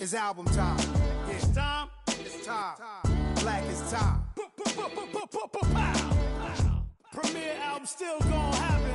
It's album time. Yeah. It's time. It's time. Black is time. Premiere album still gonna happen.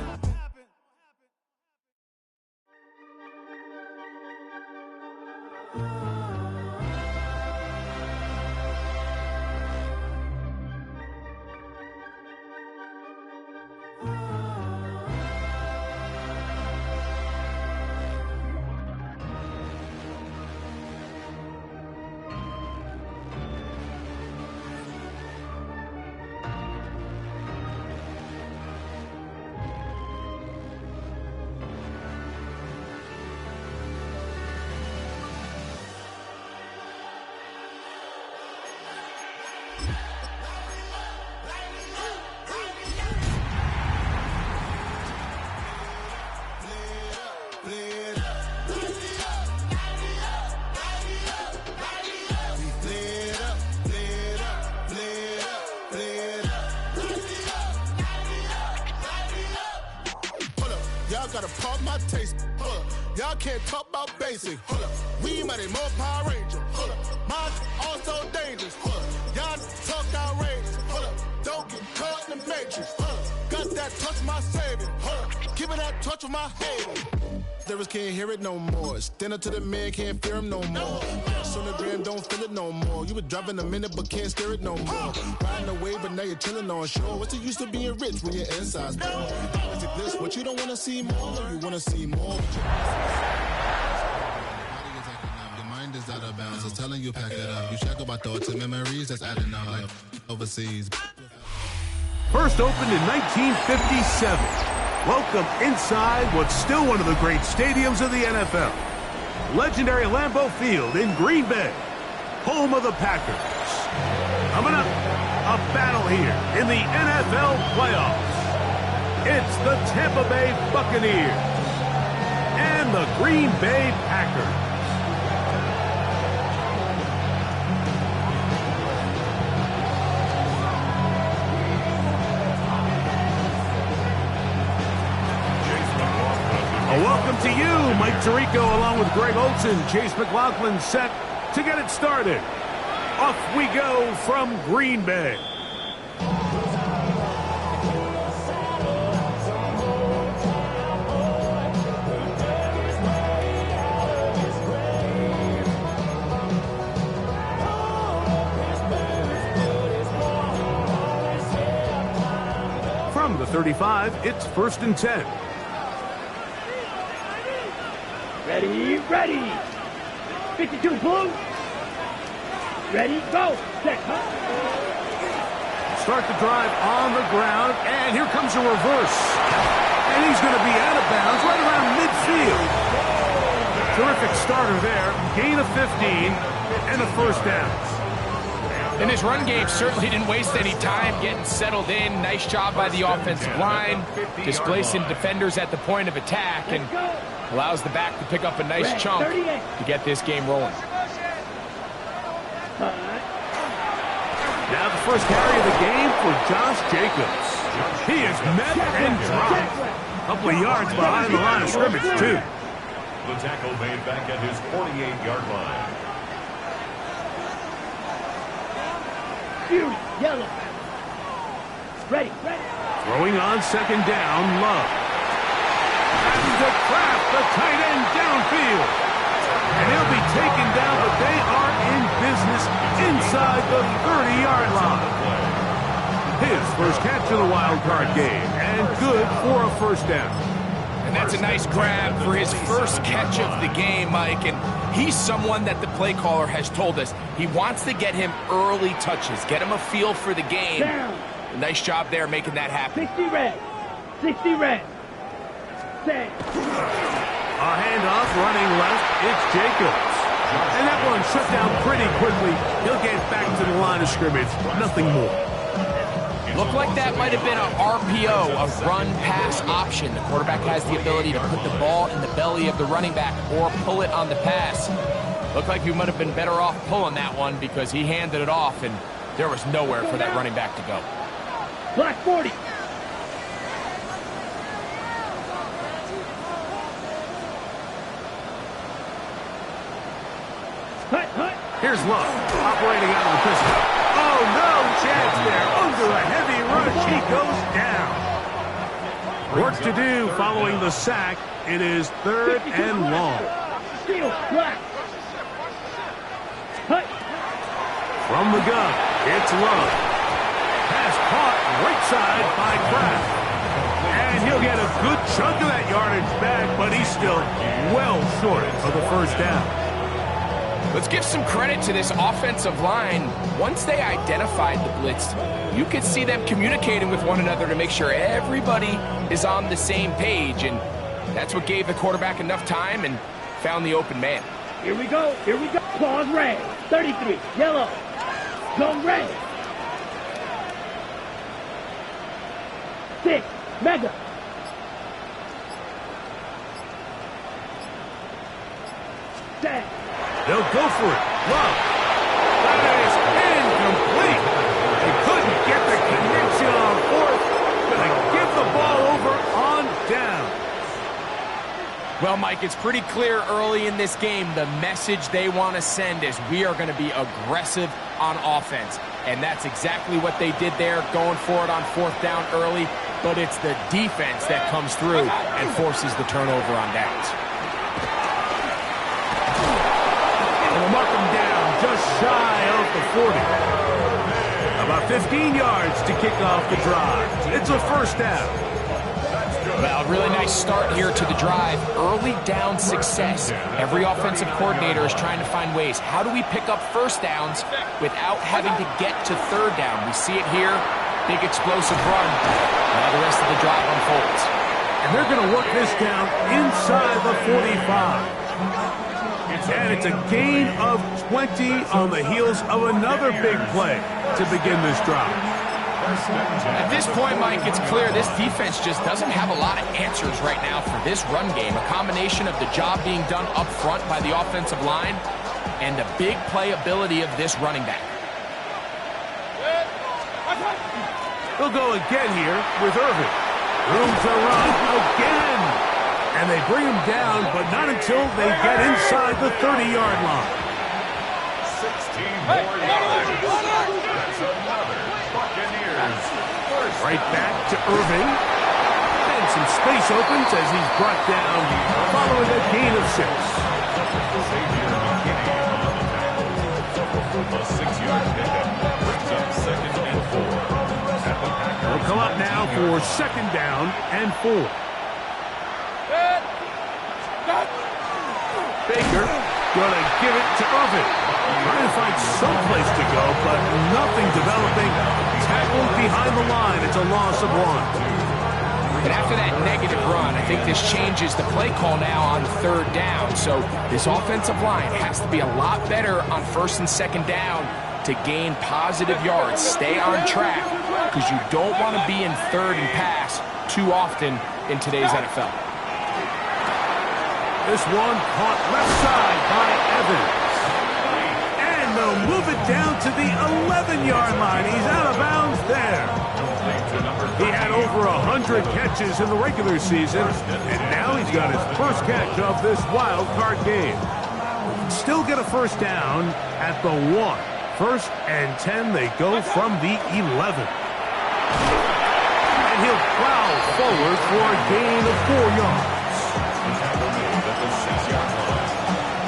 Gotta pump my taste. Hold up. Y'all can't talk about basic. Hold up. We mighty more Power Ranger. Hold up. Mine also dangerous. Hold up. Y'all talk outrageous. Hold up. Don't get caught in the matrix. Hold up. Got that touch of my savior. Hold up. Give it that touch of my hater. Lyrics can't hear it no more. Stand up to the man, can't fear him no more. Sonogram don't feel it no more. You were driving a minute but can't steer it no more. Riding away but now you're chilling on shore. What's the use of being rich when your inside's poor? Is it this what you don't want to see more? You want to see more? Your mind is out of bounds. It's telling you pack it up. You check about thoughts and memories that's adding up like overseas. First opened in 1957. Welcome inside what's still one of the great stadiums of the NFL. Legendary Lambeau Field in Green Bay, home of the Packers. Coming up, a battle here in the NFL playoffs. It's the Tampa Bay Buccaneers and the Green Bay Packers. Welcome to you, Mike Tirico, along with Greg Olson. Chase McLaughlin set to get it started. Off we go from Green Bay. From the 35, it's 1st and 10. Ready. 52 blue. Ready, go. Set. Start the drive on the ground, and here comes a reverse. And he's going to be out of bounds right around midfield. Terrific starter there. Gain of 15 and a first down. And his run game certainly didn't waste any time getting settled in. Nice job by the offensive line, displacing defenders at the point of attack, and allows the back to pick up a nice chunk to get this game rolling. Now the first carry of the game for Josh Jacobs. He is met and dropped. A couple of yards behind the line of scrimmage, too. The tackle made back at his 48-yard line. Yellow. Ready. Throwing on second down, Love. And to Kraft, the tight end downfield. And he'll be taken down, but they are in business inside the 30-yard line. His first catch of the wild card game, and good for a first down. And that's a nice grab for his first catch of the game, Mike. And he's someone that the play caller has told us he wants to get him early touches, get him a feel for the game. Nice job there making that happen. 60 red. Set. A handoff running left. It's Jacobs. And that one shut down pretty quickly. He'll get back to the line of scrimmage. Nothing more. Looked like that might have been an RPO, a run-pass option. The quarterback has the ability to put the ball in the belly of the running back or pull it on the pass. Looked like he might have been better off pulling that one because he handed it off, and there was nowhere for that running back to go. Black 40. Here's Love, operating out of the pistol. Oh, no chance there. Under a heavy rush, he goes down. Work to do following the sack. It is 3rd and long. Steal, black. From the gun, it's Love. Pass caught right side by Kraft. And he'll get a good chunk of that yardage back, but he's still well short of the first down. Let's give some credit to this offensive line. Once they identified the blitz, you could see them communicating with one another to make sure everybody is on the same page, and that's what gave the quarterback enough time and found the open man. Here we go. Claws red. 33, yellow. Zone red. 6, mega. Set. They'll go for it. Love. That is incomplete. They couldn't get the connection on 4th. Gonna give the ball over on down. Well, Mike, it's pretty clear early in this game the message they want to send is we are going to be aggressive on offense. And that's exactly what they did there, going for it on 4th down early. But it's the defense that comes through and forces the turnover on downs. They'll mark him down just shy of the 40. About 15 yards to kick off the drive. It's a 1st down. Well, really nice start here to the drive. Early down success. Every offensive coordinator is trying to find ways. How do we pick up 1st downs without having to get to 3rd down? We see it here. Big explosive run. Now the rest of the drive unfolds. And they're going to work this down inside the 45. And it's a gain of 20 on the heels of another big play to begin this drive. At this point, Mike, it's clear this defense just doesn't have a lot of answers right now for this run game. A combination of the job being done up front by the offensive line and the big playability of this running back. They'll go again here with Irving. Room to run again. And they bring him down, but not until they get inside the 30-yard line. 16 more yards. That's another Buccaneers. Right back to Irving. And some space opens as he's brought down following a gain of 6. Xavier McKinney on the tackle. A 6-yard pickup brings up 2nd and 4. They'll come up now for 2nd down and 4. Baker gonna give it to Irving. Trying to find some place to go, but nothing developing. Tackled behind the line. It's a loss of 1. And after that negative run, I think this changes the play call now on 3rd down. So this offensive line has to be a lot better on 1st and 2nd down to gain positive yards. Stay on track because you don't want to be in 3rd and pass too often in today's NFL. This one caught left side by Evans. And they'll move it down to the 11-yard line. He's out of bounds there. He had over 100 catches in the regular season, and now he's got his first catch of this wild card game. Still get a 1st down at the 1. 1st and 10, they go from the 11. And he'll plow forward for a gain of 4 yards. At the 6-yard line.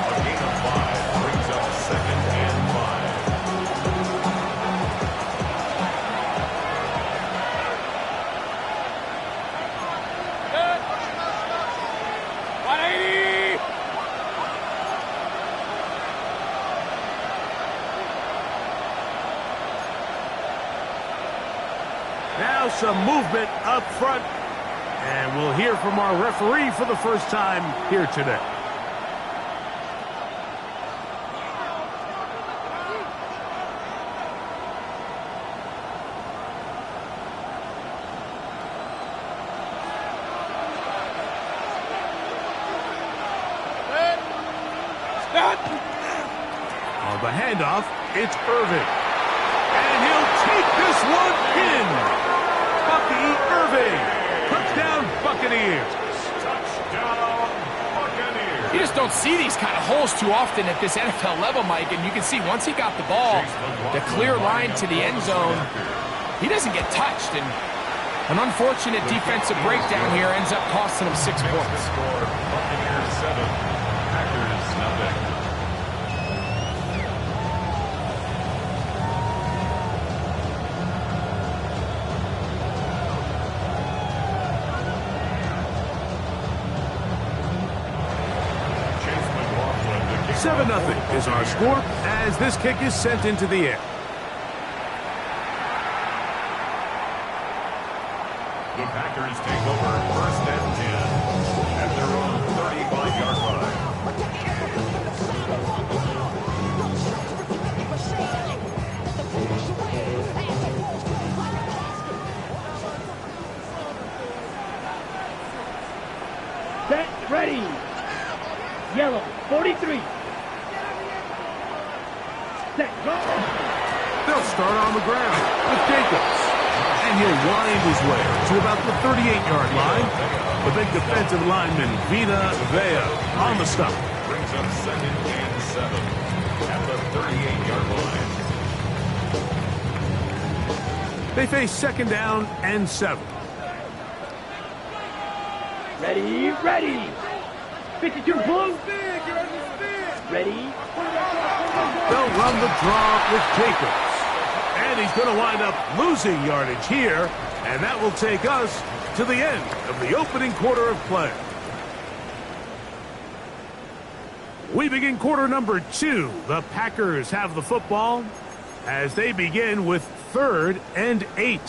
A gain of 5 brings up 2nd and 180. Now some movement up front. And we'll hear from our referee for the first time here today. On the handoff, it's Irving. And he'll take this one in. Bucky Irving. Touchdown, Buccaneers. Touchdown, Buccaneers. You just just don't see these kind of holes too often at this NFL level, Mike. And you can see once he got the ball, the clear line to the end zone, he doesn't get touched. And an unfortunate defensive breakdown here ends up costing him 6 points. Buccaneers 7, Packers nothing. – 7-0 is our score as this kick is sent into the air. The Packers take over 1st and 10 at their own 35-yard line. Set, ready. Yellow, 43. Set, go. They'll start on the ground with Jacobs. And he'll wind his way to about the 38-yard line. The big defensive lineman, Vita Vea, on the stop. Brings up 2nd and 7 at the 38-yard line. They face 2nd down and 7. Ready, ready. 52 blue. Ready. They'll run the draw with Jacobs. And he's going to wind up losing yardage here. And that will take us to the end of the opening quarter of play. We begin quarter number 2. The Packers have the football as they begin with 3rd and 8.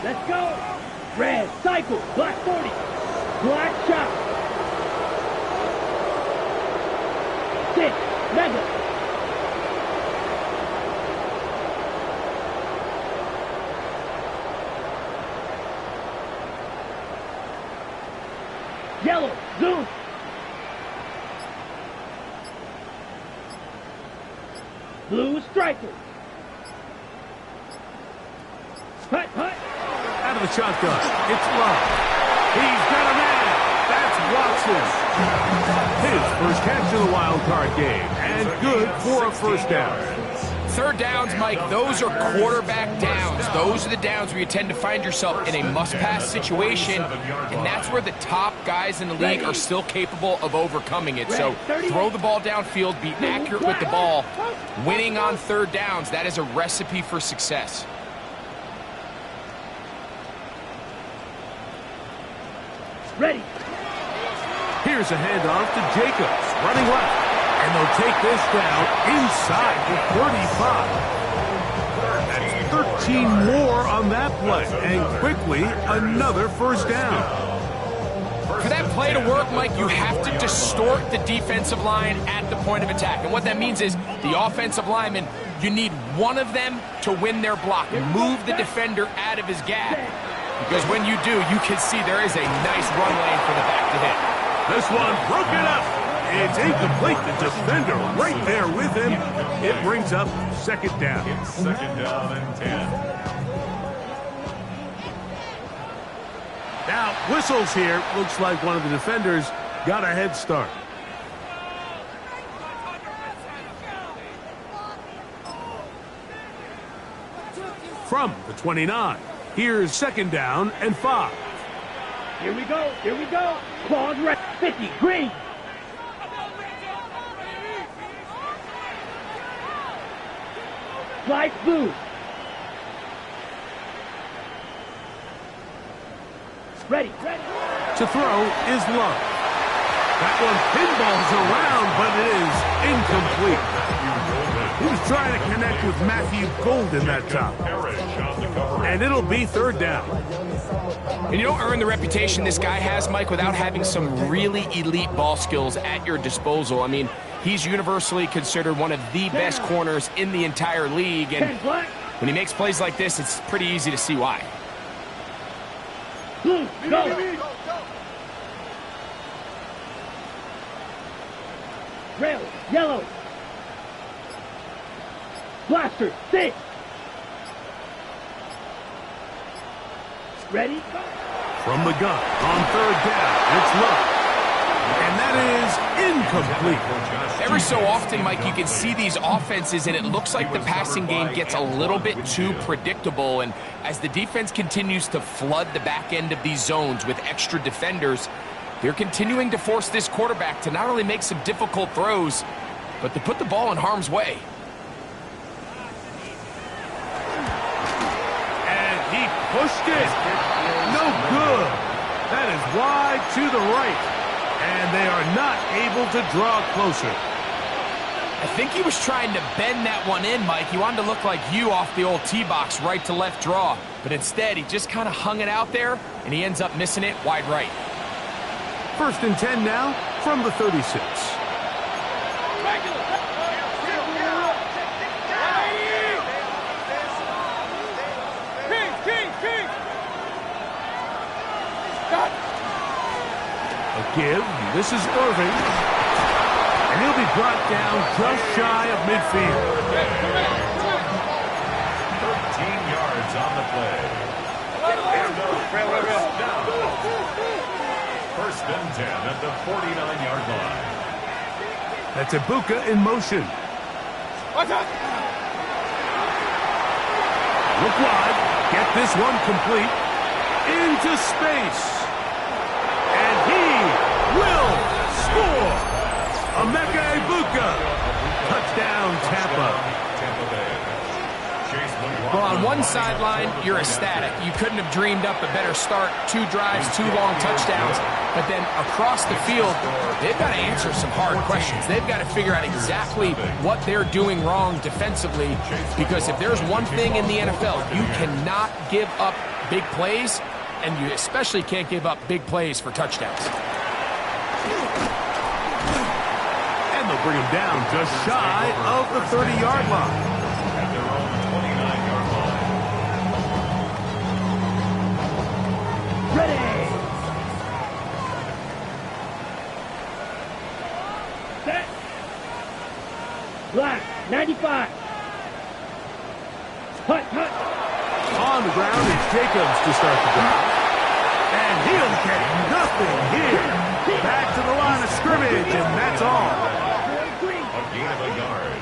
Let's go. Red, cycle, black 40. Black shot. 6, mega. Yellow, zoom. Blue striker. Hut, hut. Out of the shotgun, it's Love. He's got a man. That's Watson. His first catch of the wild card game, and good for a 1st down. 3rd downs, Mike, those are quarterback downs. Those are the downs where you tend to find yourself in a must-pass situation, and that's where the top guys in the league are still capable of overcoming it. So throw the ball downfield, be accurate with the ball. Winning on 3rd downs, that is a recipe for success. Ready. Here's a handoff to Jacobs, running left. And they'll take this down inside the 35. That's 13 more on that play. And quickly, another 1st down. For that play to work, Mike, you have to distort the defensive line at the point of attack. And what that means is the offensive lineman, you need one of them to win their block. Move the defender out of his gap. Because when you do, you can see there is a nice run lane for the back to hit. This one broken up. It's incomplete. The defender right there with him. It brings up 2nd down. It's 2nd down and 10. Now, whistles here. Looks like one of the defenders got a head start. From the 29, here's 2nd down and 5. Here we go. Here we go. Claws red. 50. Green. Slice blue. Ready. Ready. To throw is Love. That one pinballs around, but it is incomplete. He was trying to connect with Matthew Golden that time. And it'll be 3rd down. And you don't earn the reputation this guy has, Mike, without having some really elite ball skills at your disposal. I mean, he's universally considered one of the best corners in the entire league. And when he makes plays like this, it's pretty easy to see why. Blue, go. Red, yellow. Blaster, 6. Ready? From the gun, on third down, it's Love. And that is incomplete. Every so often, Mike, you can see these offenses, and it looks like the passing game gets a little bit too predictable. And as the defense continues to flood the back end of these zones with extra defenders, they're continuing to force this quarterback to not only make some difficult throws, but to put the ball in harm's way. And he pushed it. No good. That is wide to the right. And they are not able to draw closer. I think he was trying to bend that one in, Mike. He wanted to look like you off the old tee box, right to left draw. But instead, he just kind of hung it out there, and he ends up missing it wide right. 1st and 10 now from the 36. A give. This is Irving. And he'll be brought down just shy of midfield. 13 yards on the play. First and 10 at the 49-yard line. That's Ibuka in motion. Look wide. Get this one complete. Into space. And he will score. Emeka Ibuka. Touchdown, Tampa. Well, on one sideline, you're ecstatic. You couldn't have dreamed up a better start. 2 drives, 2 long touchdowns. But then across the field, they've got to answer some hard questions. They've got to figure out exactly what they're doing wrong defensively. Because if there's one thing in the NFL, you cannot give up big plays, and you especially can't give up big plays for touchdowns. And they'll bring him down just shy of the 30-yard line. At their own 29-yard line. Ready! Set! Black, 95. Hut, hut. On the ground is Jacobs to start the drive. And he'll get nothing here. Back to the line of scrimmage, and that's all. A gain of a yard.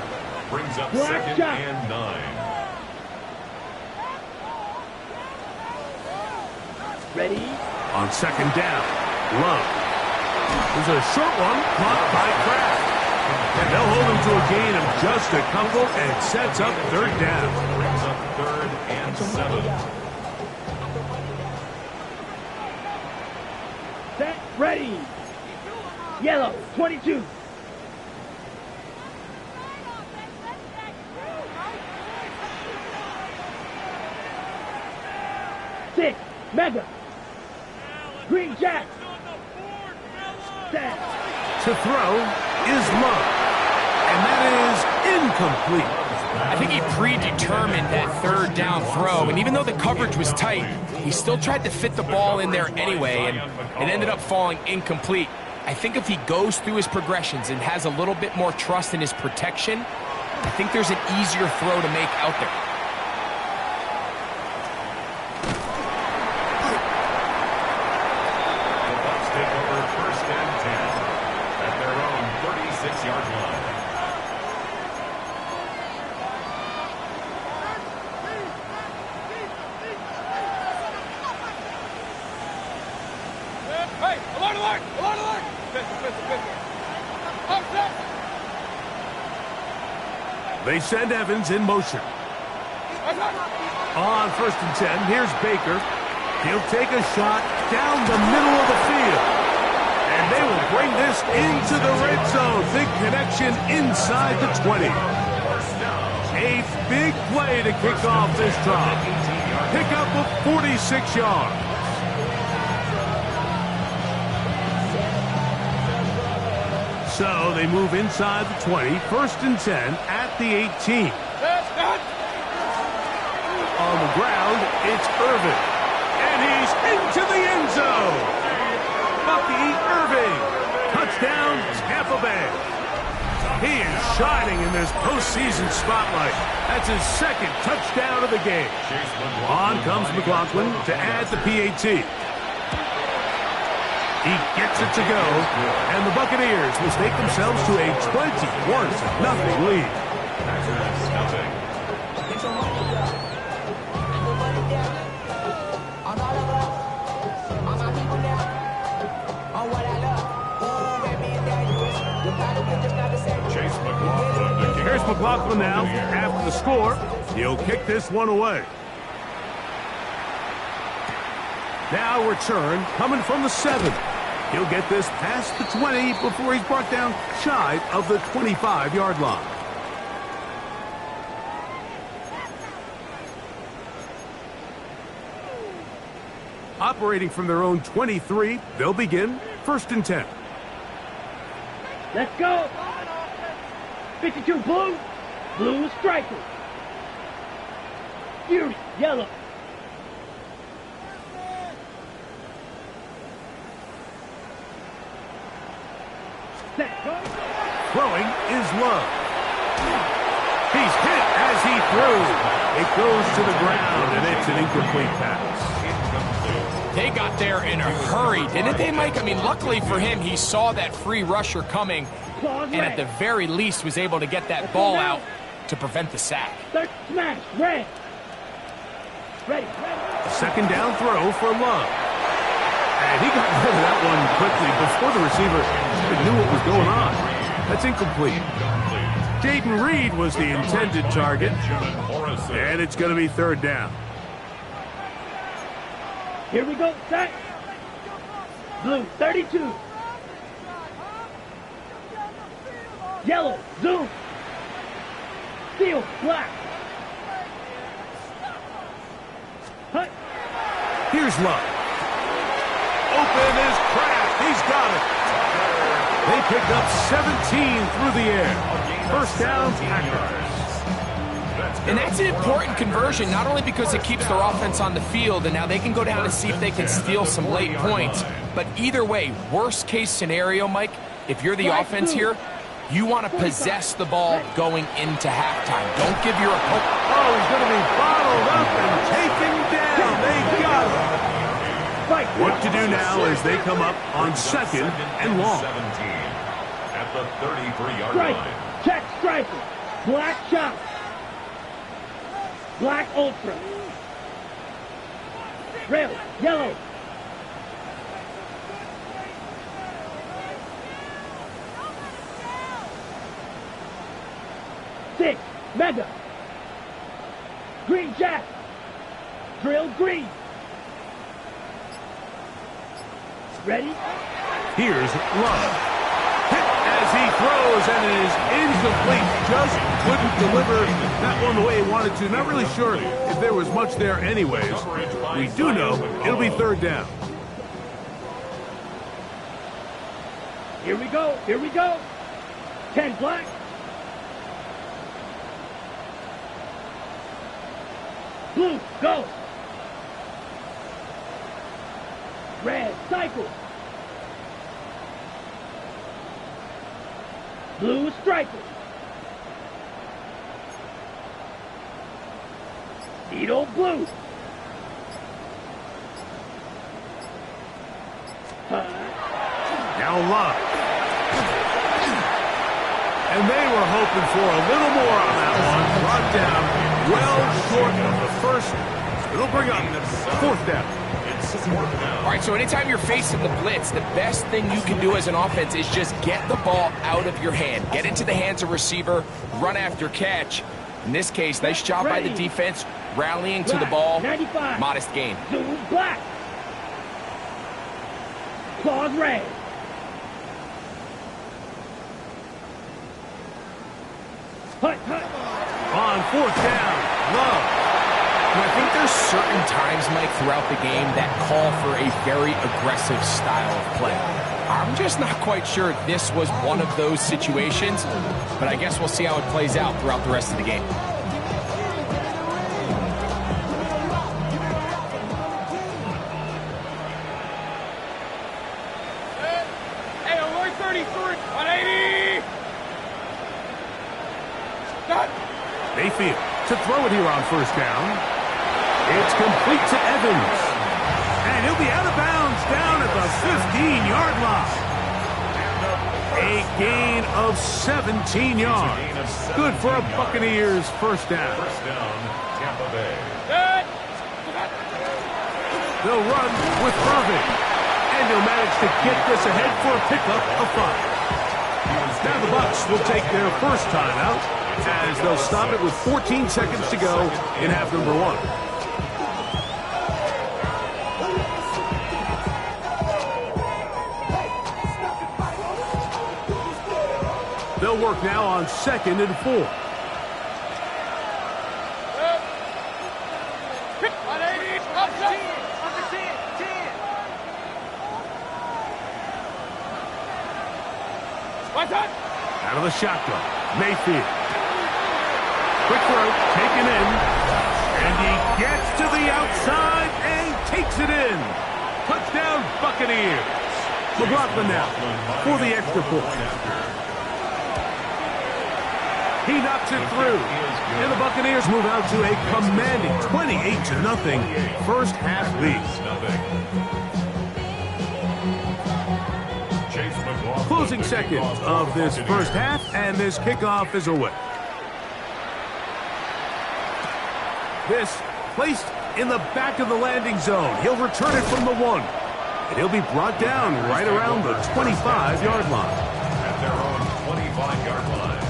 Brings up Black 2nd shot. and 9. Ready? On 2nd down, Love. There's a short one caught by Kraft. And they'll hold him to a gain of just a couple, and it sets up 3rd down. Brings up 3rd and 7. Set, ready. Yellow, 22. Six, Mega. Green Jack. Set. To throw is Love. And that is incomplete. I think he predetermined that 3rd down throw, and even though the coverage was tight, he still tried to fit the ball in there anyway, and it ended up falling incomplete. I think if he goes through his progressions and has a little bit more trust in his protection, I think there's an easier throw to make out there. The Bucs take over 1st and 10 at their own 36-yard line. Hey, alert, alert, alert, alert! Pistol. They send Evans in motion. On 1st and 10, here's Baker. He'll take a shot down the middle of the field. And they will bring this into the red zone. Big connection inside the 20. A big play to kick off this drive. Pick up of 46 yards. So they move inside the 20, 1st and 10 at the 18. On the ground, it's Irving. And he's into the end zone. Bucky Irving. Touchdown, Tampa Bay. He is shining in this postseason spotlight. That's his second touchdown of the game. On comes McLaughlin to add the PAT. He gets it to go, and the Buccaneers will stake themselves to a 21-0 lead. Here's McLaughlin now. After the score, he'll kick this one away. Now return coming from the 7. He'll get this past the 20 before he's brought down shy of the 25-yard line. Operating from their own 23, they'll begin 1st and 10. Let's go. 52 blue. Blue is striker. Fury, yellow. Set, go. Throwing is Love. He's hit as he threw. It goes to the ground, and it's an incomplete pass. They got there in a hurry, didn't they, Mike? I mean, luckily for him, he saw that free rusher coming, and at the very least was able to get that ball out to prevent the sack. Third smash, red. Ready. Second down throw for Love. And he got rid of that one quickly before the receiver even knew what was going on. That's incomplete. Jaden Reed was the intended target, and it's going to be 3rd down. Here we go, set. Blue, 32. Yellow, zoom. Steel, black. Hut. Here's Love. Open is cracked. He's got it. They picked up 17 through the air. 1st down, Packers. And that's an important conversion, not only because it keeps their offense on the field, and now they can go down and see if they can steal some late points. But either way, worst case scenario, Mike, if you're the offense here, you want to possess the ball going into halftime. Don't give your opponent... Oh, he's going to be bottled up and taken down. They got him. What to do now as they come up on 2nd and long. At the 33-yard line. Check striker. Black shot. Black ultra. Rail, yellow. Six, mega. Green jack. Drill green. Ready? Here's Love. Hit as he throws, and it is incomplete. Just couldn't deliver that one the way he wanted to. Not really sure if there was much there anyways. We do know it'll be 3rd down. Here we go. Here we go. 10 black. Blue, go. Red, cycle. Blue, striker. Needle, blue. Now Love. And they were hoping for a little more on that one. Brought down well short of the first. It'll bring up 4th down. All right, so anytime you're facing the blitz, the best thing you can do as an offense is just get the ball out of your hand. Get into the hands of receiver, run after catch. In this case, nice job by the defense, rallying to the ball. 95. Modest gain. Zoom black. Claws red. Hut. On 4th down, Love. I think there's certain times, Mike, throughout the game that call for a very aggressive style of play. I'm just not quite sure this was one of those situations, but I guess we'll see how it plays out throughout the rest of the game. Hey, alert 33, 180. Mayfield to throw it here on first down. It's complete to Evans. And he'll be out of bounds down at the 15-yard line. A gain of 17 yards. Good for a Buccaneers first down. First down, Tampa Bay. They'll run with Irvin. And he'll manage to get this ahead for a pickup of 5. Now the Bucs will take their first timeout as they'll stop it with 14 seconds to go in half number 1. They'll work now on 2nd and 4. Out of the shotgun, Mayfield. Quick throw, taken in. And he gets to the outside and takes it in. Touchdown, Buccaneers. McLaughlin now for the extra point. He knocks it through. And the Buccaneers move out to a commanding 28-0 first half lead. Closing seconds of this first half, and this kickoff is away. This placed in the back of the landing zone. He'll return it from the 1. And he'll be brought down right around the 25-yard line. At their own 25-yard line.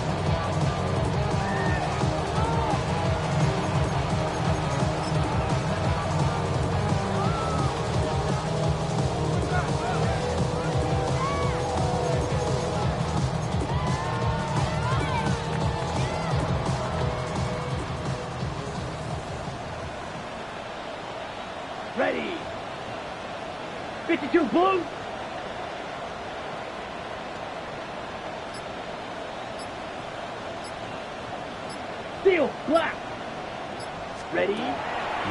Ready. 52 blue. Steel black. Ready.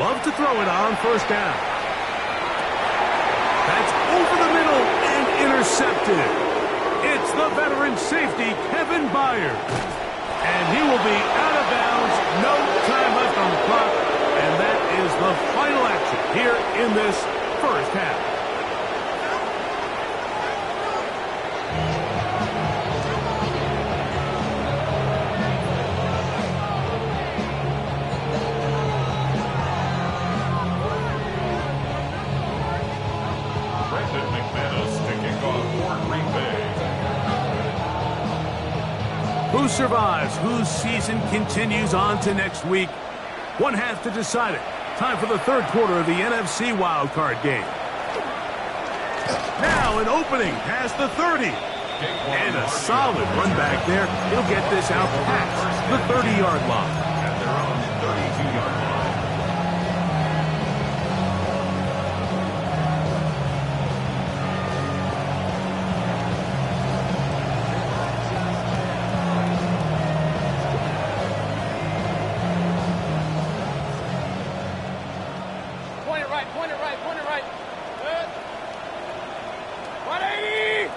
Love to throw it on first down. That's over the middle and intercepted. It's the veteran safety, Kevin Byers. And he will be out of bounds. No time left on the clock. And that is the final action here in this first half. Who survives? Whose season continues on to next week? One half to decide it. Time for the third quarter of the NFC Wildcard game. Now an opening past the 30. And a solid run back there. He'll get this out past the 30-yard line. At their own 32-yard line. Point it right. Good. 180!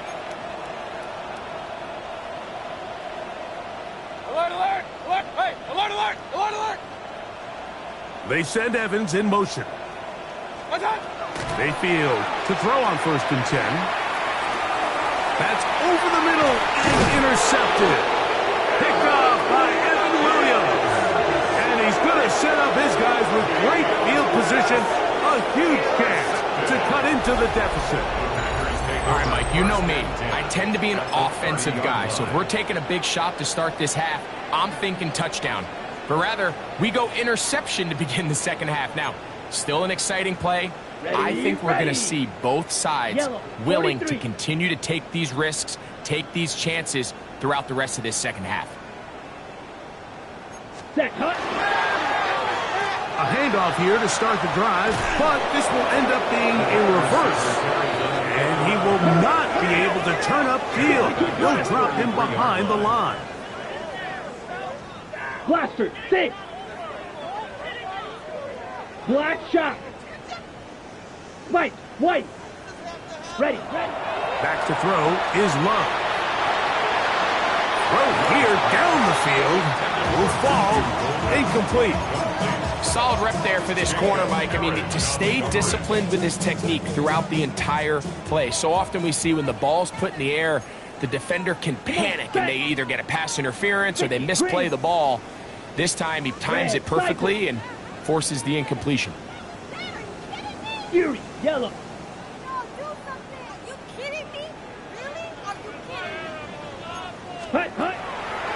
Alert! Hey, alert! They send Evans in motion. What's that? Mayfield to throw on 1st and 10. That's over the middle and intercepted. Picked off by Evan Williams. And he's going to set up his guys with great field position. A huge chance to cut into the deficit. All right, Mike, you know me. I tend to be an offensive guy, so if we're taking a big shot to start this half, I'm thinking touchdown. But rather, we go interception to begin the second half. Now, still an exciting play. I think we're going to see both sides willing to continue to take these risks, take these chances throughout the rest of this second half. Set, cut. A handoff here to start the drive, but this will end up being a reverse. And he will not be able to turn upfield. They'll drop him behind the line. Blaster, 6. Black shot. Spike, white. Ready. Back to throw is Love. Throw here down the field. will fall incomplete. Solid rep there for this corner, Mike. I mean, to stay disciplined with his technique throughout the entire play. So often we see when the ball's put in the air, the defender can panic and they either get a pass interference or they misplay the ball. This time he times it perfectly and forces the incompletion. Fury, yellow. No, do something. Are you kidding me? Really? Are you kidding me? Hut, hut.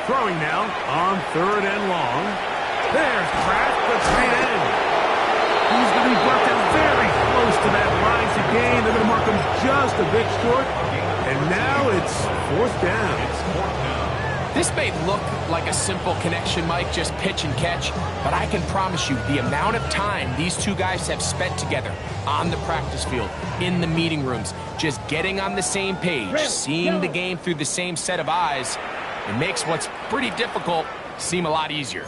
Throwing now on 3rd and long. There's Kraft, the tight end. He's going to be brought down very close to that line to gain. They're going to mark him just a bit short. And now it's 4th down. This may look like a simple connection, Mike, just pitch and catch, but I can promise you the amount of time these two guys have spent together on the practice field, in the meeting rooms, just getting on the same page, seeing the game through the same set of eyes, it makes what's pretty difficult seem a lot easier.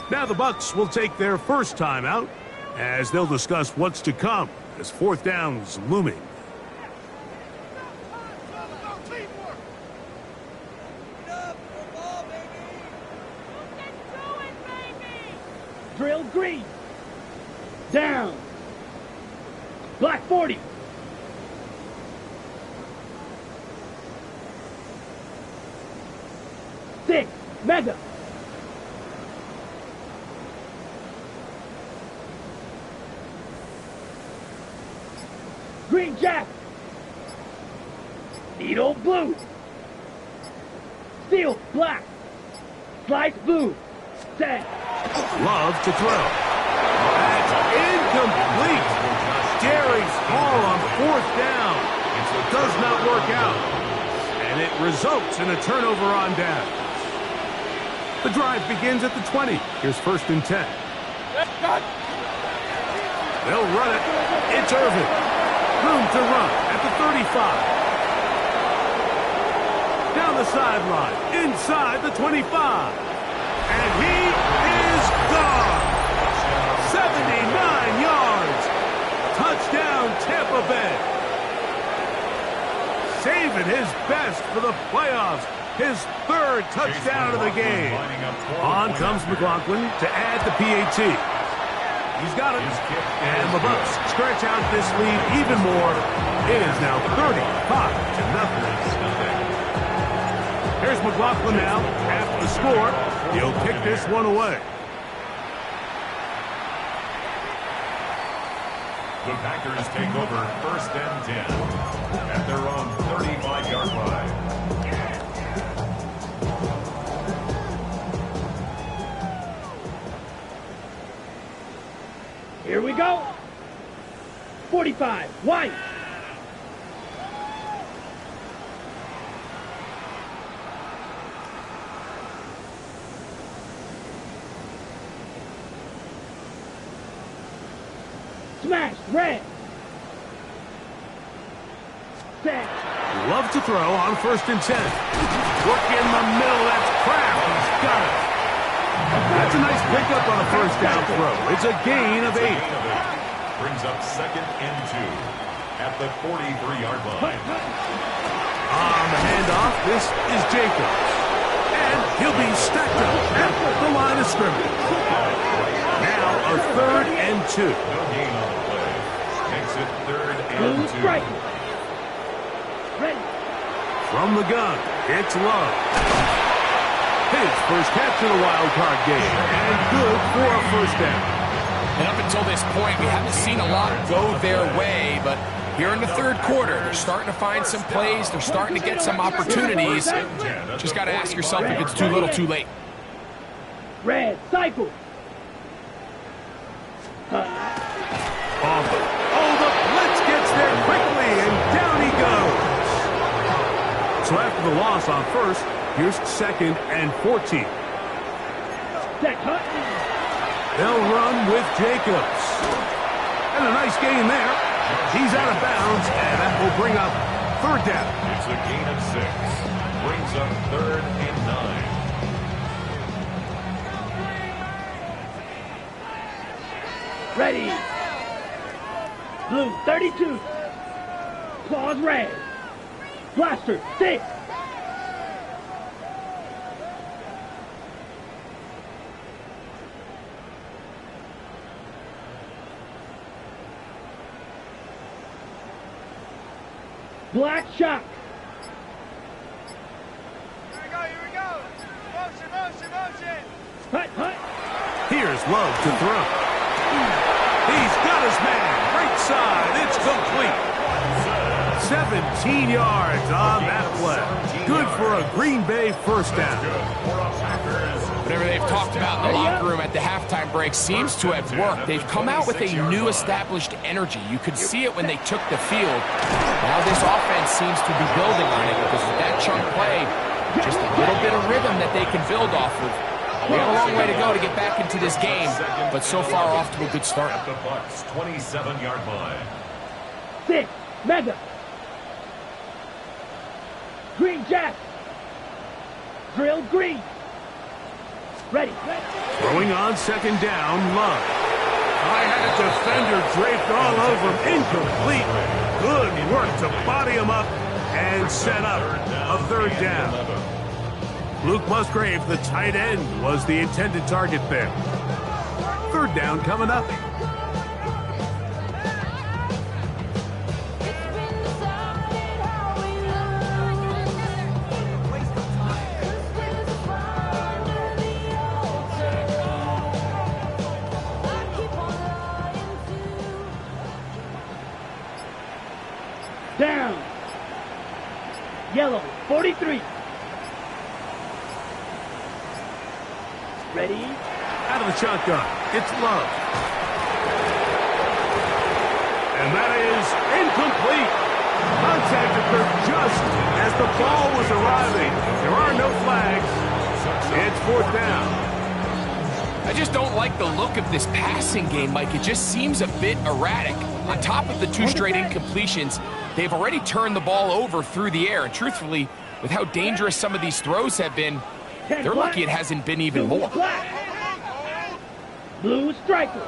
Now the Bucs will take their first timeout as they'll discuss what's to come as 4th down's looming. Drill green. Down. Black 40. Six. Mega. Green jack. Needle blue. Steel black. Slice blue. Set. Love to throw. That's incomplete. Gary's call on 4th down. It does not work out. And it results in a turnover on down. The drive begins at the 20. Here's 1st and 10. They'll run it. It's Irvin. Room to run at the 35. Down the sideline. Inside the 25. And he is gone. 79 yards. Touchdown, Tampa Bay. Saving his best for the playoffs. His 3rd touchdown of the game. On comes McLaughlin to add the PAT. He's got it. And the Bucs stretch out this lead even more. It is now 35-0. Here's McLaughlin now. After the score, he'll kick this one away. The Packers take over 1st and 10 at their own 35-yard line. Here we go. 45. White. Smash. Red. Set. Love to throw on 1st and 10. Work in the middle. That's Kraft. He's got it. That's a nice pickup on a 1st down throw. It's a gain of 8. Brings up 2nd and 2 at the 43-yard line. On the handoff, this is Jacobs. And he'll be stacked up at the line of scrimmage. Now a 3rd and 2. No gain on the play. Makes it 3rd and 2. Strike. Ready. From the gun, it's Love. His first catch of the wild card game, and good for a 1st down. And up until this point, we haven't seen a lot go their way, but here in the 3rd quarter, they're starting to find some plays. They're starting to get some opportunities. Just got to ask yourself if it's too little, too late. Red. Cycle. Oh, the blitz gets there quickly, and down he goes. So after the loss on 1st, here's 2nd and 14. They'll run with Jacobs. And a nice gain there. He's out of bounds, and that will bring up 3rd down. It's a gain of 6. Brings up 3rd and 9. Ready. Blue 32. Claws red. Blaster 6. Black shot. Here we go, here we go. Motion, motion, motion. Hut, hut. Here's Love to throw. He's got his man. Right side. It's complete. 17 yards on that play. Good for a Green Bay first down. Whatever they've talked about in the locker room at the halftime break seems to have worked. They've come out with a new established energy. You could see it when they took the field. Now this offense seems to be building on it because with that chunk play, just a little bit of rhythm that they can build off of. We have a long way to go to get back into this game, but so far off to a good start. At the Bucs 27-yard line. 6. Mega. Green Jack. Drill green. Ready. Throwing on second down, Love. I had a defender draped all over him. Incomplete. Good work to body him up and set up a third down. Luke Musgrave, the tight end, was the intended target there. Third down coming up. Down. Yellow. 43. Ready? Out of the shotgun, it's Love. And that is incomplete. Contact occurred just as the ball was arriving. There are no flags. It's fourth down. I just don't like the look of this passing game, Mike. It just seems a bit erratic. On top of the 2 straight incompletions, they've already turned the ball over through the air. And truthfully, with how dangerous some of these throws have been, they're lucky it hasn't been even more. Blue striker.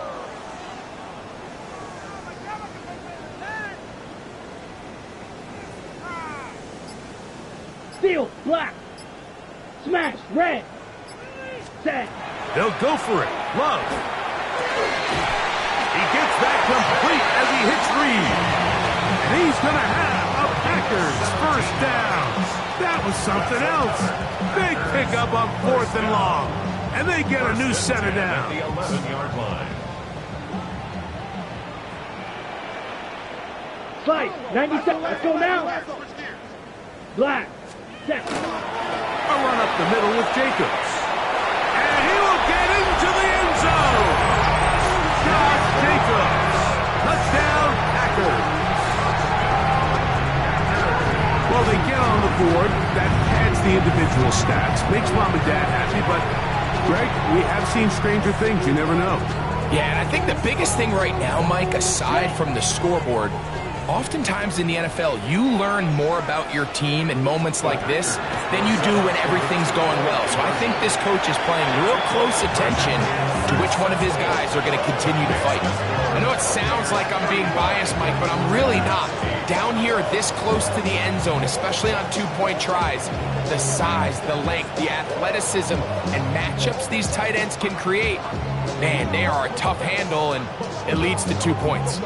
Steel black. Smash red. Set. They'll go for it. Love. He gets that complete as he hits Reed. And he's going to have a Packers first down. That was something else. Big pickup on 4th and long. And they get a new set of downs. The 11-yard line. Fight. 97. Let's go now. Black. Set. A run up the middle with Jacobs. And he will get into the end zone. Josh Jacobs. Touchdown, Packers. Well, they get on the board. That pads the individual stats. Makes mom and dad happy, but, Greg, we have seen stranger things. You never know. Yeah, and I think the biggest thing right now, Mike, aside from the scoreboard, oftentimes in the NFL, you learn more about your team in moments like this than you do when everything's going well. So I think this coach is paying real close attention to which one of his guys are going to continue to fight. I know it sounds like I'm being biased, Mike, but I'm really not. Down here this close to the end zone, especially on 2-point tries, the size, the length, the athleticism, and matchups these tight ends can create, man, they are a tough handle, and it leads to 2 points.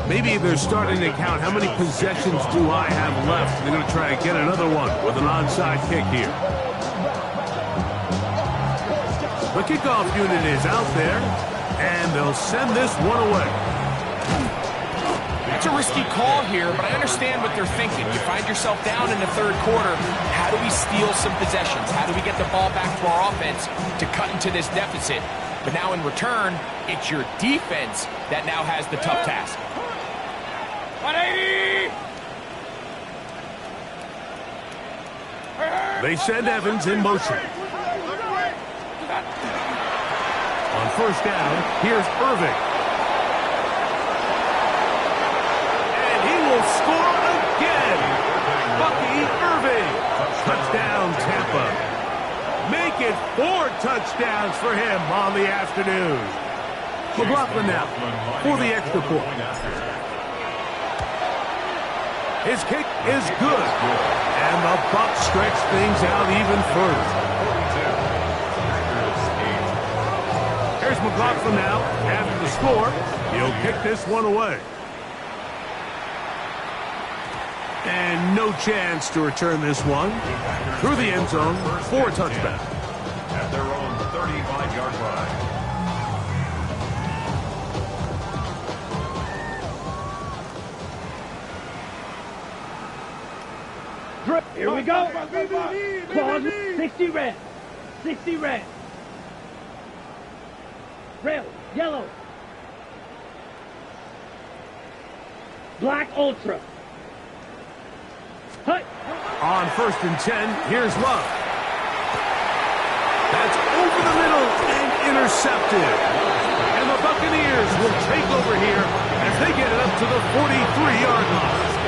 Maybe they're starting to count how many possessions do I have left. They're going to try to get another one with an onside kick here. The kickoff unit is out there, and they'll send this one away. That's a risky call here, but I understand what they're thinking. You find yourself down in the third quarter. How do we steal some possessions? How do we get the ball back to our offense to cut into this deficit? But now in return, it's your defense that now has the tough task. 180! They send Evans in motion. On first down, here's Irving. And he will score again. Bucky Irving. Touchdown, Tampa. Make it 4 touchdowns for him on the afternoon. McLaughlin now for the extra point. His kick is good. And the Bucs stretch things out even further. Here's McLaughlin now. After the score, he'll kick this one away. And no chance to return this one. Through the end zone for a touchback. At their own 35-yard line. Here we go. Claws, 60 red. 60 red. Red, yellow. Black ultra. Hut. On 1st and 10, here's Love. That's over the middle and intercepted. And the Buccaneers will take over here as they get it up to the 43-yard line.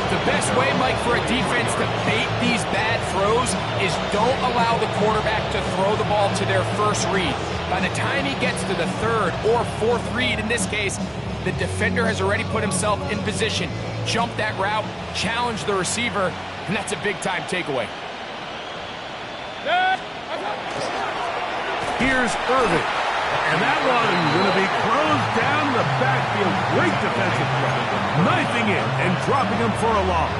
The best way, Mike, for a defense to bait these bad throws is don't allow the quarterback to throw the ball to their first read. By the time he gets to the 3rd or 4th read, in this case, the defender has already put himself in position, jump that route, challenge the receiver, and that's a big-time takeaway. Here's Irving. And that one going to be closed down the backfield. Great defensive play. Knifing in and dropping him for a loss.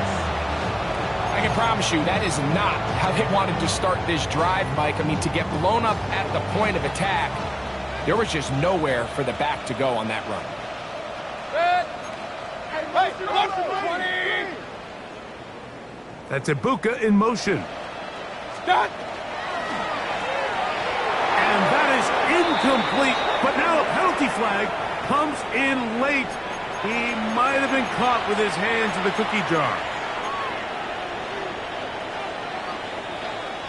I can promise you that is not how they wanted to start this drive, Mike. I mean, to get blown up at the point of attack, there was just nowhere for the back to go on that run. That's Ibuka in motion. Stop! And that is incomplete, but now a penalty flag comes in late. He might have been caught with his hands in the cookie jar.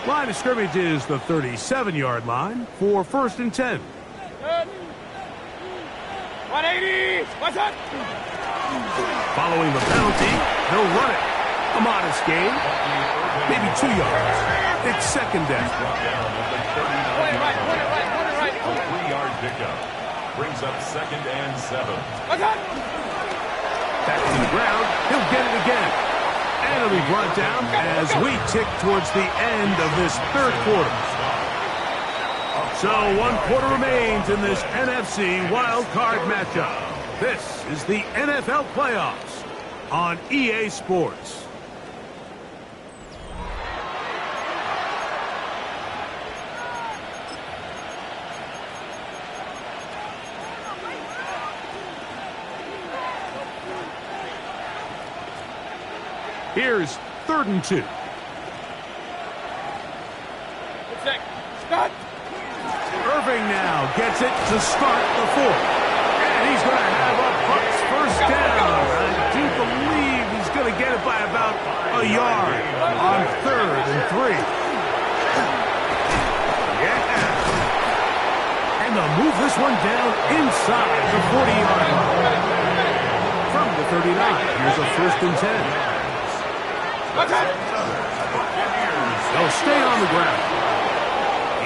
Line of scrimmage is the 37-yard line for 1st and 10. 180! What's up? Following the penalty, he'll run it. A modest gain, maybe 2 yards. It's 2nd down. Point it right. 3-yard pickup. Brings up 2nd and 7. What's up? Back to the ground, he'll get it again. And it'll be brought down as we tick towards the end of this 3rd quarter. So 1 quarter remains in this NFC Wildcard matchup. This is the NFL Playoffs on EA Sports. Here's 3rd and 2. Stop! Irving now gets it to start the 4th. And he's going to have a Bucs 1st down. I do believe he's going to get it by about a yard on 3rd and 3. Yeah. And they'll move this one down inside the 40-yard line. From the 39, here's a 1st and 10. They'll stay on the ground.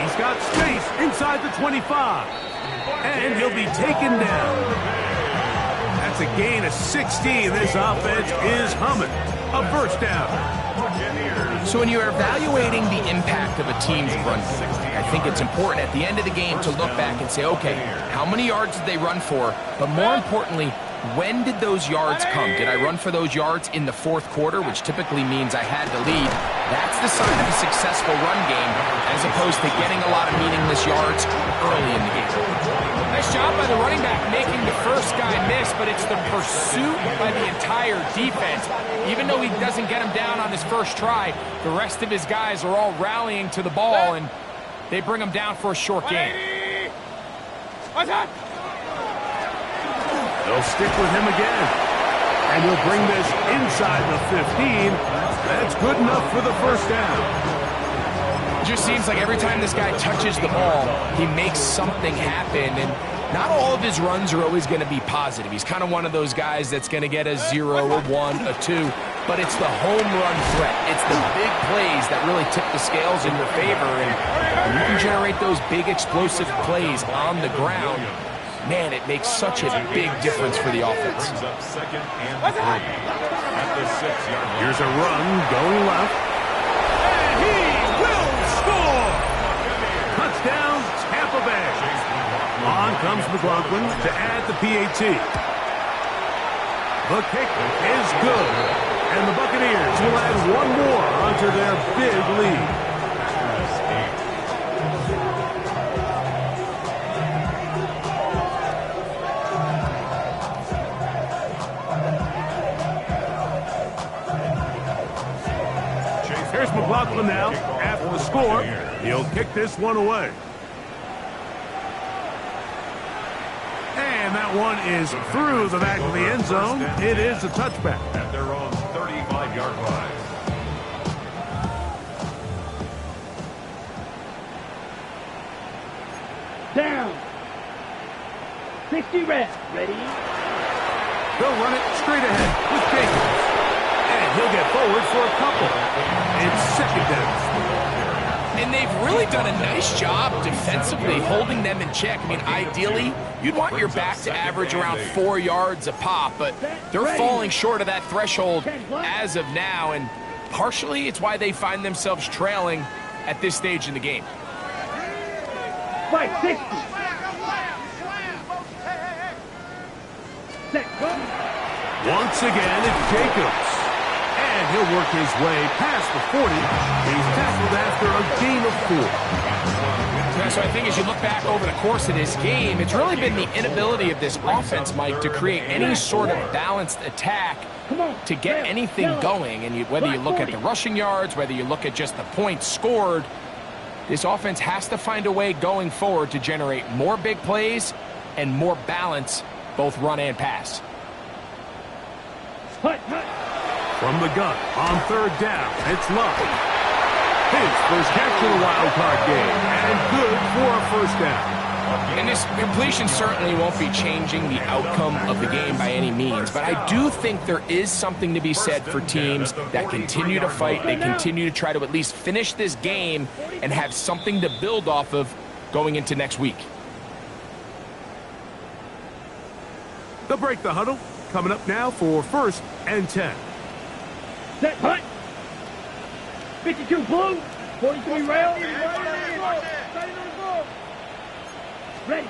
He's got space inside the 25. And he'll be taken down. That's a gain of 16. This offense is humming. A 1st down. So when you're evaluating the impact of a team's run game, I think it's important at the end of the game to look back and say, okay, how many yards did they run for? But more importantly, when did those yards come? Did I run for those yards in the 4th quarter, which typically means I had to lead? That's the sign of a successful run game, as opposed to getting a lot of meaningless yards early in the game. Nice job by the running back making the first guy miss, but it's the pursuit by the entire defense. Even though he doesn't get him down on his first try, the rest of his guys are all rallying to the ball, and they bring him down for a short gain. What's up? They'll stick with him again. And he'll bring this inside the 15. That's good enough for the 1st down. It just seems like every time this guy touches the ball, he makes something happen. And not all of his runs are always going to be positive. He's kind of one of those guys that's going to get a 0, a 1, a 2. But it's the home run threat. It's the big plays that really tip the scales in your favor. And when you can generate those big explosive plays on the ground, man, it makes such a big difference for the offense. Brings up 2nd and 3 at the 6-yard line. Here's a run going left. And he will score! Touchdown, Tampa Bay. On comes McLaughlin to add the PAT. The kick is good. And the Buccaneers will add one more onto their big lead. Here's McLaughlin now. After the score, he'll kick this one away. And that one is through the back of the end zone. It is a touchback. At their own 35-yard line. Down. 60 reps. Ready? They'll run it straight ahead with Jacobs. And he'll get forward for a couple. It's second down. And they've really done a nice job defensively holding them in check. I mean, ideally, you'd want your back to average around 4 yards a pop, but they're falling short of that threshold as of now, and partially it's why they find themselves trailing at this stage in the game. Fight 60. Set, go. Once again, it's Jacobs. And he'll work his way past the 40. He's tackled after a gain of 4. Yeah, so I think as you look back over the course of this game, it's really been the inability of this offense, Mike, to create any sort of balanced attack to get anything going. And whether you look at the rushing yards, whether you look at just the points scored, this offense has to find a way going forward to generate more big plays and more balance, both run and pass. From the gun on third down, it's Love. His first catch of the wild card game, and good for a first down. And this completion certainly won't be changing the outcome of the game by any means, but I do think there is something to be said for teams that continue to fight, they continue to try to at least finish this game and have something to build off of going into next week. They'll break the huddle. Coming up now for 1st and 10. Set, punt. 52 blue. 43 rail. Ready.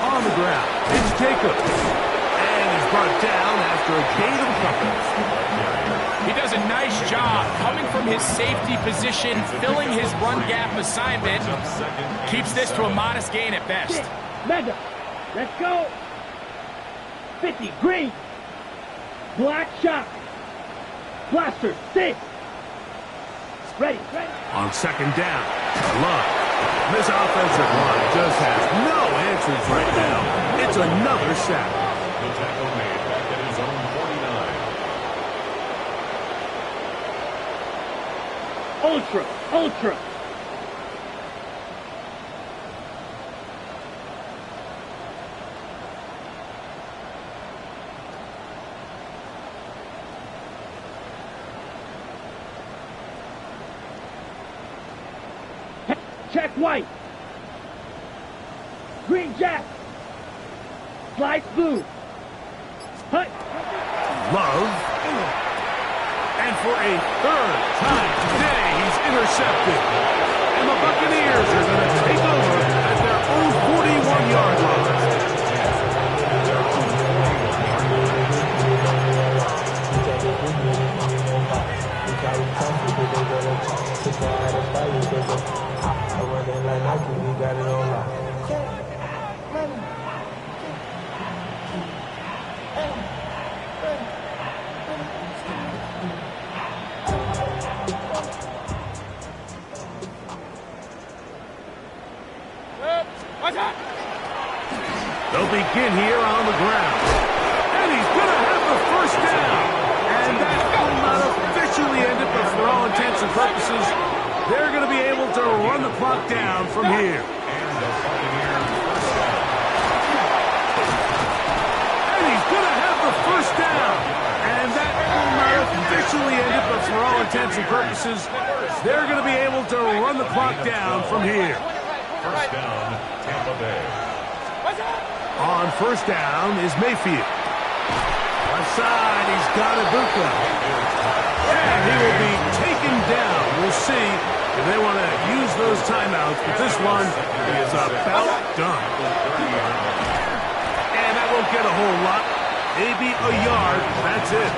On the ground, it's Jacobs. And he's brought down after a gain of a couple. He does a nice job coming from his safety position, filling his run gap assignment. Keeps this to a modest gain at best. Mega. Let's go. 50 green. Black shot. Blaster 6. Ready. On second down, Love. This offensive line just has no answers right now. It's another sack. The tackle made back at his own 49. Ultra. Check white. Green jack. Slice blue. Hut. Love. And for a third time today, he's intercepted. And the Buccaneers are going to take over at their own 41-yard line. They'll begin here on the ground. And he's going to have the first down. And that will not officially end it, but for all intents and purposes, they're going to be able to run the clock down from here. And he's going to have the first down. And that will not officially end it, but for all intents and purposes, they're going to be able to run the clock down from here. First down, Tampa Bay. On first down is Mayfield. Left side, he's got Ibuka. And he will be taken down. We'll see if they want to use those timeouts, but this one is about done. And that won't get a whole lot. Maybe a yard. That's it.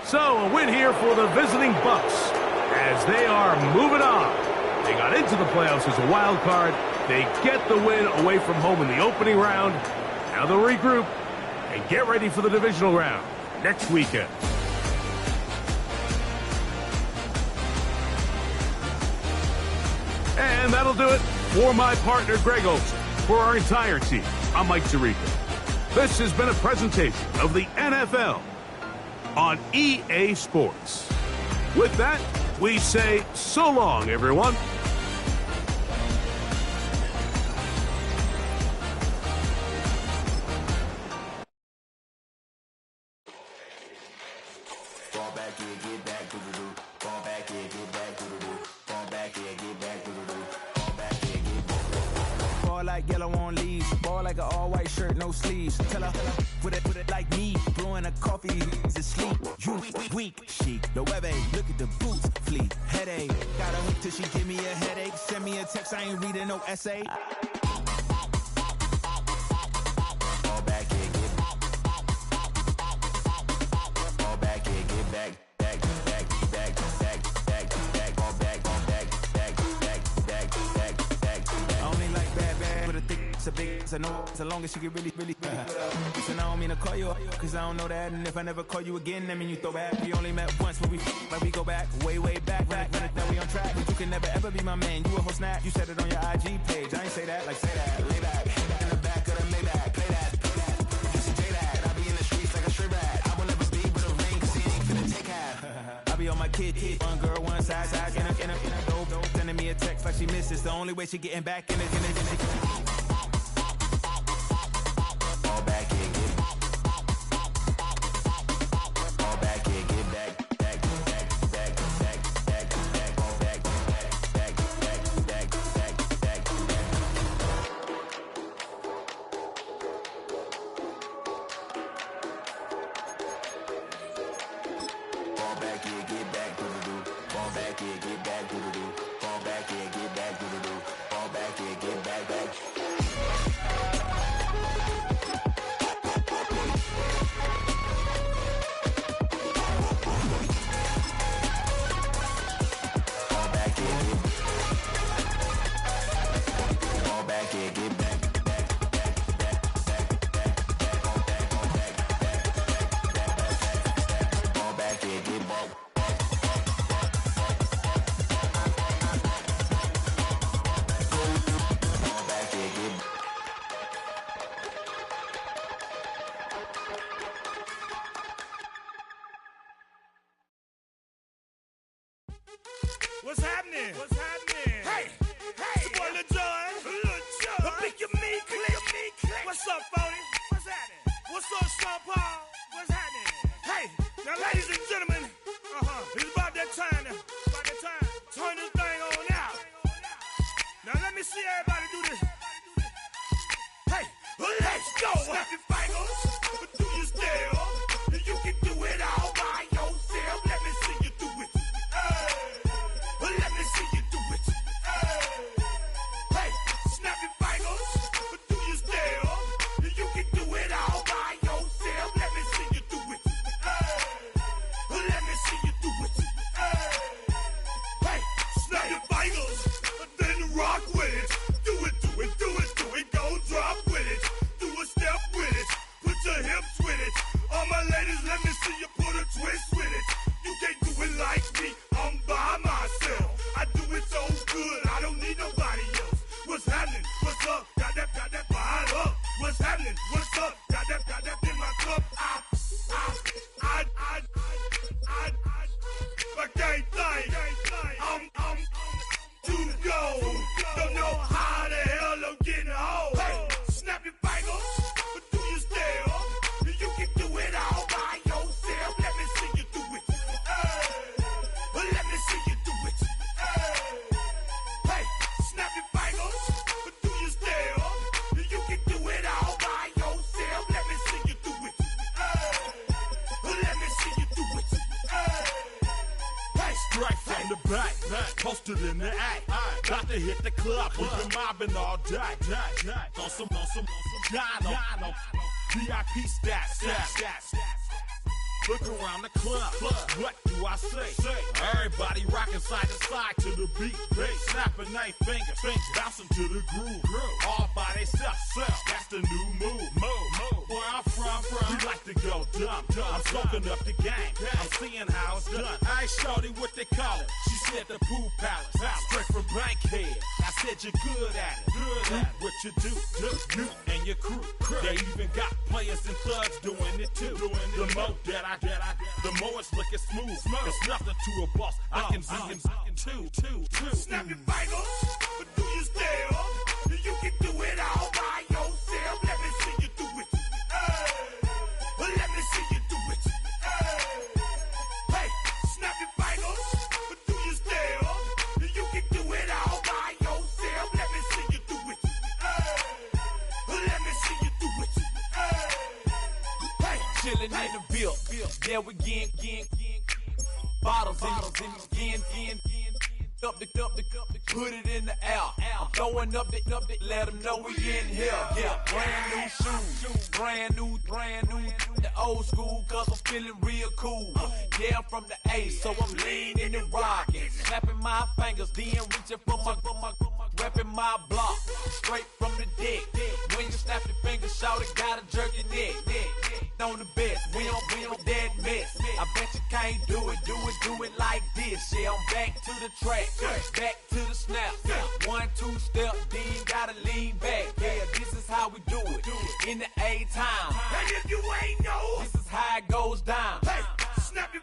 So, a win here for the visiting Bucks as they are moving on. They got into the playoffs as a wild card. They get the win away from home in the opening round. Now they'll regroup and get ready for the divisional round next weekend. And that'll do it for my partner, Greg Olson. For our entire team, I'm Mike Tirico. This has been a presentation of the NFL on EA Sports. With that, we say so long, everyone. Fall back here, get back, doo-doo-doo. Fall back here, get back, doo-doo-doo. Fall back here, get back, doo-doo-doo. Fall back here, get back. Ball like yellow on leaves. Ball like an all-white shirt, no sleeves. Tell her, put it like me. Blowing a coffee, is asleep. You weak, chic. The webby, look at the boots, fleet. Headache, got a hook till she give me a headache. Send me a text, I ain't reading no essay. Fall back here, get back. Fall back here, get back. Back, back, back, back, back, back. Fall back, back, back, back, back, back, back. I only like bad, but a thick, it's a big, it's a no, as long as she can really. Listen, I don't mean to call you up, cause I don't know that. And if I never call you again, that mean you throw back. We only met once when we go back, way back. Run it, that we on track. You can never ever be my man, you a whole snap. You said it on your IG page, I ain't say that, like say that. Lay back, in the back of the Maybach, play that. You should say that, I be in the streets like a strip rat. I will never be with a ring, cause he ain't finna take half. I be on my kid, one girl, one side, in a dope, sending me a text like she misses. The only way she getting back in it. Fall back here, get back. Fall back here, get back. Back, back, back, back, back, back. Fall back, back, back, back, back, back, back. Fall back here, get back, doo-doo-doo. Fall back here, get back, doo-doo-doo. Fall back here, get back, doo-doo-doo. Fall back here, get back, back. Fall back here, get back. Fall back here, get back. Fall back here, get back. What's happening? What's happening? Hey, hey, it's your boy Lil Jon. I pick your meat, click. What's up, 40? What's happening? What's up, Sean Paul? What's happening? Hey, now, ladies and gentlemen, it's about that time. Turn this thing on out. Now, let me see everybody do this. Hey, let's go. Snap your fingers, do your step. You can do it all by yourself. Let me see you do it. Let me see you do it. Hey, snap your fingers, do your step. You can do it all by yourself. Let me see you do it. Let me see you do it. Hey, snap your fingers, then rock with it. Do it. Go drop with it. Do a step with it. Put your hips with it. All my ladies, let me see you put a twist with it. You can't do it like me. I'm by myself. I do it so good, I don't need nobody else. What's happening? What's up? Got that bottle up. What's happening? What's up? Got that in my cup. I can't think. I'm too go. Don't know how the hell I'm getting home. Hey, snap your fingers, do your step. You can do it all by yourself. Let me see you do it. Let me see you do it. Hey, snap your fingers, do your step. You can do it all by yourself. Let me see you do it. Let me see you do it. Hey, Straight from the back, posted in the act. Got to hit the club, we've been mobbing all day. On some Dino, VIP stats. Look around the club. What do I say? Everybody rocking side to side to the beat. Snapping their fingers, bouncing to the groove. All by themselves. That's the new move. Where I'm from, we like to go dumb. I'm soaking up the game. I'm seeing how it's done. I ain't shorty what they call it. She said the pool palace. Straight from Bankhead. I said you're good at it. What you do, you and your crew. They even got players and thugs doing it too. The more that I the more it's looking smooth. It's nothing to a boss. I can see him two. Snap your fingers, but do you still? You can do it all by yourself. Let me see you do it. Let me see you do it. Hey, snap your fingers, but do you still? You can do it all by yourself. Let me see you do it. Let me see you do it. Hey, chillin' in the bill. Yeah, we again. Bottles in again. Up the put it in the air. I'm throwing up the, let them know we in here. Yeah, brand new shoes, brand new. The old school, cause I'm feeling real cool. Yeah, I'm from the A, so I'm leaning and rocking. Snapping my fingers, then reaching for my repping my block. Straight from the deck. When you snap your fingers, shout it, gotta jerk your neck. On the best, we don't dead mess. I bet you can't do it like this. Yeah, I'm back to the track, back to the snap. 1, 2 step, then gotta lean back. Yeah, this is how we do it in the A time. And if you ain't know, this is how it goes down. Hey, snap your